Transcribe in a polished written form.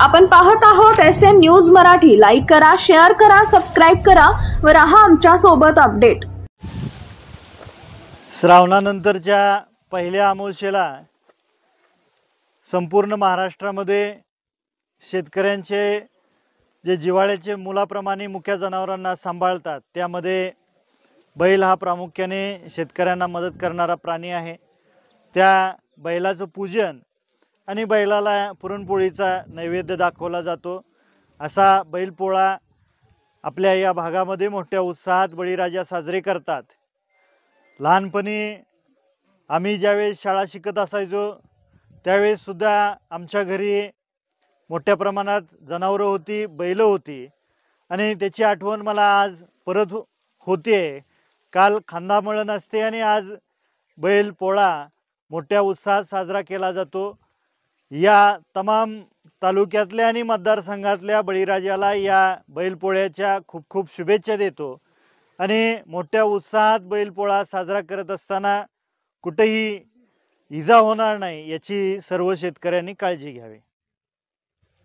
आपण पाहत आहोत SN न्यूज मराठी। लाईक करा, शेअर करा, सबस्क्राइब करा व रहा आमच्या सोबत अपडेट। श्रावणानंतरच्या पहिल्या अमावस्येला संपूर्ण महाराष्ट्रामध्ये शेतकऱ्यांचे जे जिव्हाळ्याचे मुलाप्रमाणे मुख्य जनावरांना सांभाळतात त्यामध्ये बैल हा प्रामुख्याने शेतकऱ्यांना मदत करणारा प्राणी आहे। त्या बैलाचं पूजन आणि बैलाला पुरणपोळीचा नैवेद्य दाखवला जातो। असा बैलपोळा आपल्या या भागामध्ये मोठ्या उत्साहात बळीराजा साजरे करतात। लहानपणी आम्ही ज्यावेळेस शाळा शिकत असायचो त्यावेळेस सुद्धा आमच्या घरी मोठ्या प्रमाणात जनावरं होती, बैल होती आणि त्याची आठवण मला आज परत होते। काल खांदामळण असते आणि आज बैल पोळा मोठ्या उत्साहात साजरा केला जातो। या तमाम तालुक्यातल्या आणि मतदारसंघातल्या बळीराजाला या बैलपोळ्याच्या खूप खूप शुभेच्छा देतो आणि मोठ्या उत्साहात बैलपोळा साजरा करत असताना कुठेही इजा होणार नाही याची सर्व शेतकऱ्यांनी काळजी घ्यावी।